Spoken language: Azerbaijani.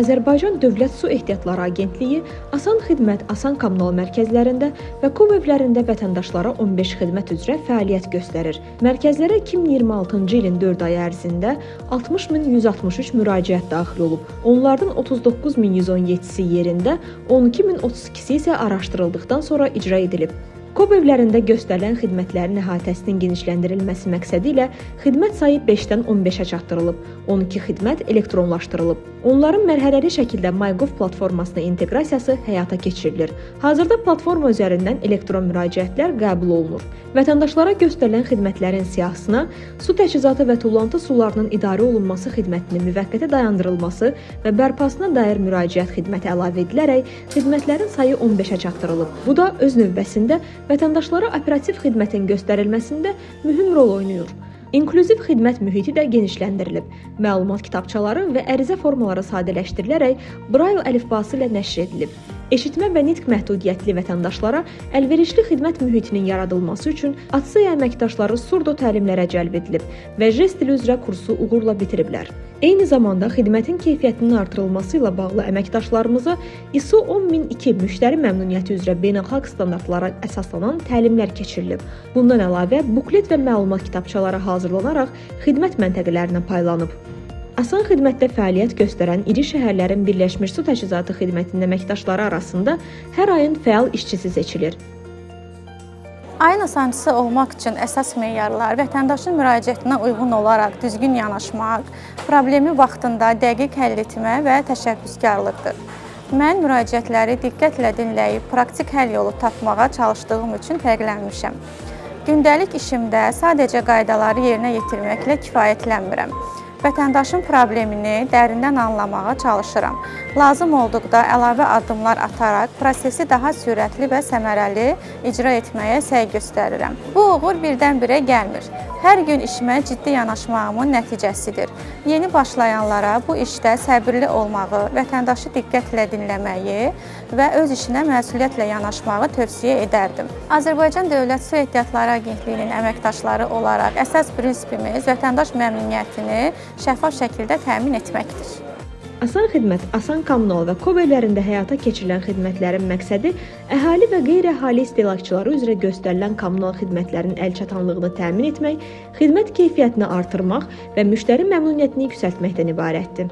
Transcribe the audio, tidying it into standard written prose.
Azərbaycan Dövlət Su Ehtiyatları Agentliyi Asan Xidmət, Asan Kommunal mərkəzlərində və KOV evlərində vətəndaşlara 15 xidmət üzrə fəaliyyət göstərir. Mərkəzlərə 2026-cı ilin 4 ay ərzində 60.163 müraciət daxil olub. Onlardan 39.117-si yerində, 12.032-si isə araşdırıldıqdan sonra icra edilib. KOV evlərində göstərilən xidmətlərin əhatəsinin genişləndirilməsi məqsədi ilə xidmət sayı 5-dən 15-ə çatdırılıb, 12 xidmət elektronlaşdırılıb. Onların mərhələli şəkildə MyGov platformasına inteqrasiyası həyata keçirilir. Hazırda platforma üzərindən elektron müraciətlər qəbul olunur. Vətəndaşlara göstərilən xidmətlərin siyahısına su təchizatı və tullantı sularının idarə olunması xidmətinin müvəqqəti dayandırılması və bərpasına dair müraciət xidməti əlavə edilərək xidmətlərin sayı 15-ə çatdırılıb. Bu da öz növbəsində vətəndaşlara operativ xidmətin göstərilməsində mühüm rol oynayır. İnklüziv xidmət mühiti də genişləndirilib. Məlumat kitabçaları və ərizə formaları sadələşdirilərək Braille əlifbası ilə nəşr edilib. Eşitmə və nitq məhdudiyyətli vətəndaşlara əlverişli xidmət mühitinin yaradılması üçün ATSEA əməkdaşları surdo təlimlərə cəlb edilib və jest dili üzrə kursu uğurla bitiriblər. Eyni zamanda xidmətin keyfiyyətinin artırılması ilə bağlı əməkdaşlarımıza ISO 10002 müştəri məmnuniyyəti üzrə beynəlxalq standartlara əsaslanan təlimlər keçirilib. Bundan əlavə, buklet və məlumat kitabçaları hazırlanaraq xidmət məntəqələrinə paylanıb. Asan xidmətdə fəaliyyət göstərən iri şəhərlərin Birləşmiş Su Təchizatı Xidmətinin əməkdaşları arasında hər ayın fəal işçisi seçilir. Ayın asancısı olmaq üçün əsas meyarlar vətəndaşın müraciətinə uyğun olaraq düzgün yanaşmaq, problemi vaxtında dəqiq həll etmə və təşəbbüskarlıqdır. Mən müraciətləri diqqətlə dinləyib, praktik həll yolu tapmağa çalışdığım üçün fərqlənmişəm. Gündəlik işimdə sadəcə qaydaları yerinə yetirməklə kifayətlənmirəm. Vətəndaşın problemini dərindən anlamağa çalışıram. Lazım olduqda əlavə addımlar ataraq prosesi daha sürətli və səmərəli icra etməyə səy göstərirəm. Bu uğur birdən-birə gəlmir. Hər gün işimə ciddi yanaşmağımın nəticəsidir. Yeni başlayanlara bu işdə səbirli olmağı, vətəndaşı diqqətlə dinləməyi və öz işinə məsuliyyətlə yanaşmağı tövsiyə edərdim. Azərbaycan Dövlət Su Ehtiyatları Agentliyinin əməkdaşları olaraq əsas prinsipimiz vətəndaş məmnuniyyətini şəffaf şəkildə təmin etməkdir. Asan xidmət, Asan Kommunal və KOV evlərində həyata keçirilən xidmətlərin məqsədi əhali və qeyri-əhali istehlakçıları üzrə göstərilən kommunal xidmətlərin əlçatanlığını təmin etmək, xidmət keyfiyyətini artırmaq və müştəri məmnuniyyətini yüksəltməkdən ibarətdir.